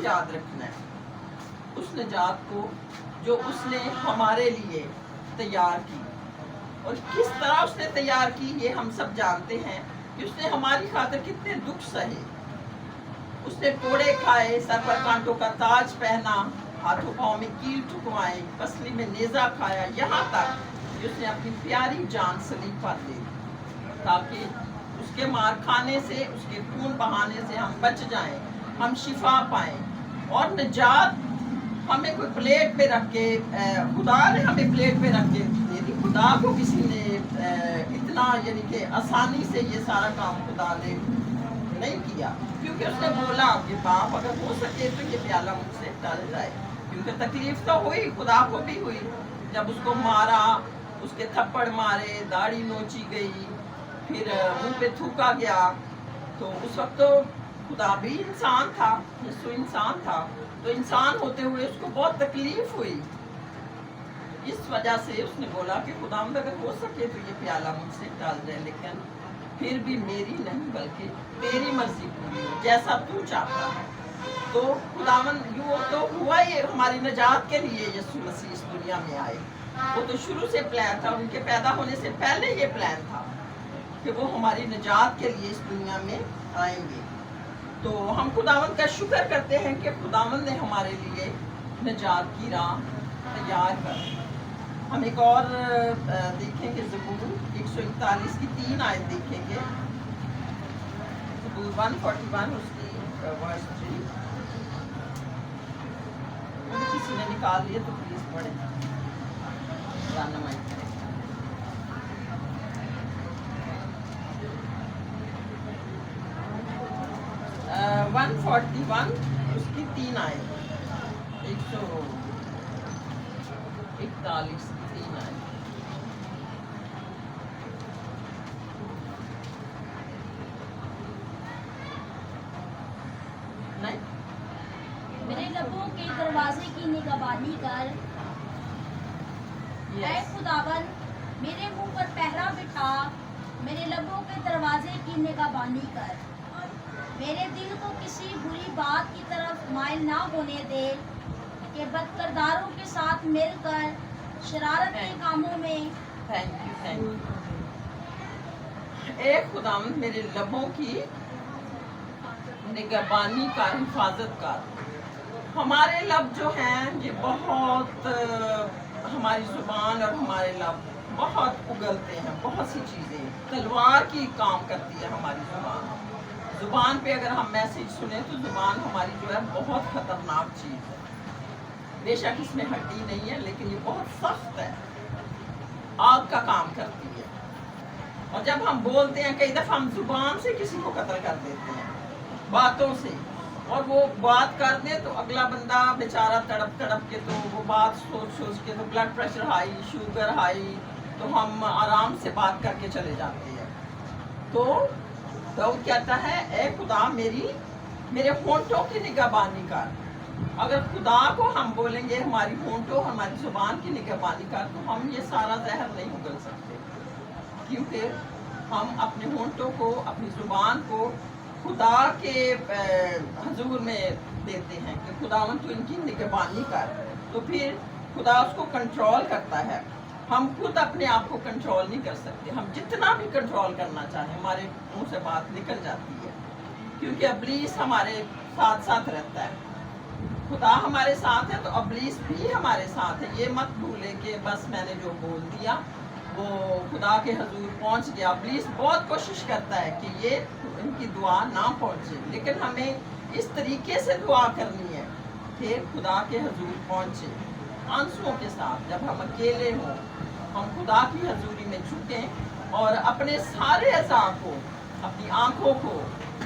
याद रखना है, उस निजात को जो उसने हमारे लिए तैयार की। और किस तरह उसने तैयार की ये हम सब जानते हैं कि उसने हमारी खातिर कितने दुख सहे। उसने कोड़े खाए, सर पर कांटों का ताज पहना, हाथों पाँव में कील ठुकवाए, पसली में नेजा खाया, यहाँ तक कि उसने अपनी प्यारी जान सलीब पर दे दी ताकि उसके मार खाने से, उसके खून बहाने से हम बच जाएं, हम शिफा पाएं। और निजात हमें कोई प्लेट पे रख के, खुदा ने हमें प्लेट पे रख के दे दी। खुदा को किसी ने इतना यानी कि आसानी से ये सारा काम खुदा ने नहीं किया, क्योंकि उसने बोला कि बाप अगर हो सके तो ये प्याला मुझसे टल जाए। क्योंकि तकलीफ तो हुई, खुदा को भी हुई, जब उसको मारा, उसके थप्पड़ मारे, दाढ़ी नोची गई, फिर मुंह पे थूका गया, तो उस वक्त तो खुदा भी इंसान था, यीशु इंसान था, तो इंसान होते हुए उसको बहुत तकलीफ हुई। इस वजह से उसने बोला कि खुदावंद अगर हो सके तो ये प्याला मुझसे टल जाए, लेकिन फिर भी मेरी नहीं बल्कि तेरी मर्जी पूरी हो, जैसा तू चाहता है। तो खुदावंद यूँ तो हुआ ही हमारी निजात के लिए यीशु मसीह इस दुनिया में आए। वो तो शुरू से प्लान था, उनके पैदा होने से पहले ये प्लान था कि वो हमारी निजात के लिए इस दुनिया में आएंगे। तो हम खुदावंद का शुक्र करते हैं कि खुदावंद ने हमारे लिए निजात की राह तैयार कर। हम एक और देखेंगे, ज़बूर 141 की 3 आयत देखेंगे, ज़बूर 141 उसकी वर्स 3। किसी ने निकाल लिया तो प्लीज पढ़े, रहनुमाई करें। 141 उसकी 3 आयत, 141 की 3 आयत। नहीं, मेरे लबों के दरवाजे की निगहबानी कर, ऐ खुदावन मेरे मुंह पर पहरा बिठा, मेरे लबों के दरवाजे की निगहबानी कर। मेरे दिल को किसी बुरी बात की तरफ माइल ना होने दे कि बदकिरदारों के साथ मिलकर शरारत के कामों में। Thank you. ए खुदावंद मेरे लबों की निगहबानी का, हिफाजत का। हमारे लब जो हैं ये बहुत, हमारी जुबान और हमारे लब बहुत उगलते हैं, बहुत सी चीज़ें तलवार की काम करती है हमारी जुबान। जुबान पे अगर हम मैसेज सुने तो जुबान हमारी जो है बहुत खतरनाक चीज़ है। बेशक इसमें हड्डी नहीं है, लेकिन ये बहुत सख्त है, आग का काम करती है। और जब हम बोलते हैं, कई दफ़ा हम जुबान से किसी को कत्ल कर देते हैं, बातों से, और वो बात कर दे तो अगला बंदा बेचारा तड़प तड़प के, तो वो बात सोच सोच के, तो blood pressure high, sugar high, तो हम आराम से बात करके चले जाते हैं। तो दाऊद कहता है, ए खुदा मेरे होंठों की निगहबानी कर। अगर खुदा को हम बोलेंगे हमारी होंठों, हमारी जुबान की निगहबानी कर, तो हम ये सारा जहर नहीं उगल सकते, क्योंकि हम अपने होंठों को, अपनी जुबान को खुदा के हजूर में देते हैं कि खुदावन तू इनकी निगहबानी कर। तो फिर खुदा उसको कंट्रोल करता है। हम खुद अपने आप को कंट्रोल नहीं कर सकते। हम जितना भी कंट्रोल करना चाहें, हमारे मुंह से बात निकल जाती है, क्योंकि इब्लीस हमारे साथ साथ रहता है। खुदा हमारे साथ है तो इब्लीस भी हमारे साथ है। ये मत भूले कि बस मैंने जो बोल दिया वो खुदा के हजूर पहुंच गया। इब्लीस बहुत कोशिश करता है कि ये इनकी दुआ ना पहुंचे, लेकिन हमें इस तरीके से दुआ करनी है कि खुदा के हजूर पहुंचे, आंसुओं के साथ। जब हम अकेले हों, हम खुदा की हजूरी में झुकें और अपने सारे अज़ा को, अपनी आँखों को,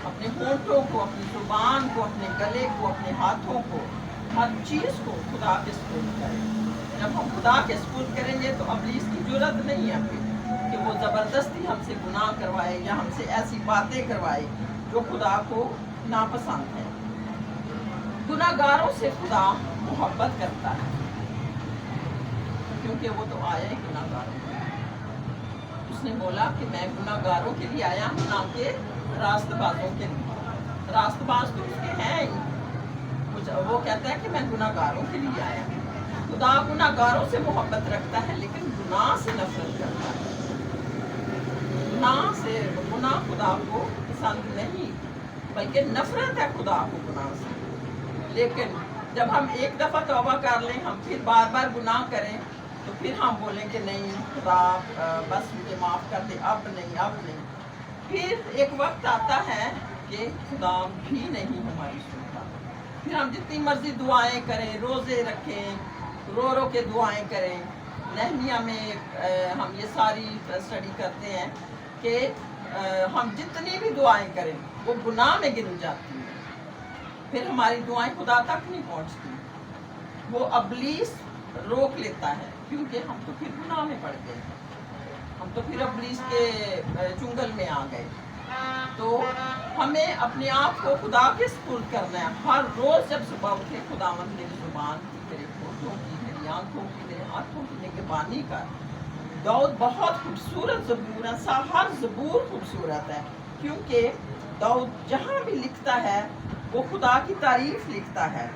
अपने होंठों को, अपनी जुबान को, अपने गले को, अपने हाथों को, हर चीज़ को खुदा के सुपुर्द करें। जब हम खुदा के सुपुर्द करेंगे तो इब्लीस की जुर्रत नहीं है फिर कि वो ज़बरदस्ती हमसे गुनाह करवाए या हमसे ऐसी बातें करवाए जो खुदा को नापसंद है। गुनाहगारों से खुदा मोहब्बत करता है, क्योंकि वो तो आया ही गुनाहगारों के लिए। उसने बोला कि मैं गुनाहगारों के लिए आया हूँ, ना कि रास्तबाजों के लिए। रास्तबाज तो उसके हैं ही, कुछ वो कहता है कि मैं गुनाहगारों के लिए आया हूँ। खुदा गुनाहगारों से मोहब्बत रखता है लेकिन गुनाह से नफरत करता है। गुनाह खुदा को पसंद नहीं, बल्कि नफरत है खुदा को गुनाह से। लेकिन जब हम एक दफ़ा तौबा कर लें, हम फिर बार बार गुनाह करें, तो फिर हम बोलें कि नहीं खुदा बस मुझे माफ़ कर दे, अब नहीं। फिर एक वक्त आता है कि खुदा भी नहीं हमारी सुनता। फिर हम जितनी मर्जी दुआएं करें, रोज़े रखें, रो के दुआएं करें। नहमिया में हम ये सारी स्टडी करते हैं कि हम जितनी भी दुआएं करें वो गुनाह में गिन जाती हैं। फिर हमारी दुआएं खुदा तक नहीं पहुंचती। वो अबलीस रोक लेता है क्योंकि हम तो फिर गुनाह में पड़ गए, हम तो फिर अबलीस के चुंगल में आ गए। तो हमें अपने आप को खुदा के सुपुर्द करना है। हर रोज़ जब सुबह उठे, खुदावंद मेरी ज़ुबान की, मेरे होठों की, मेरी आंखों की, मेरे हाथों की निगहबानी कर। दाऊद बहुत खूबसूरत ज़बूर है, हर ज़बूर खूबसूरत है, क्योंकि दाऊद जहाँ भी लिखता है वो खुदा की तारीफ लिखता है।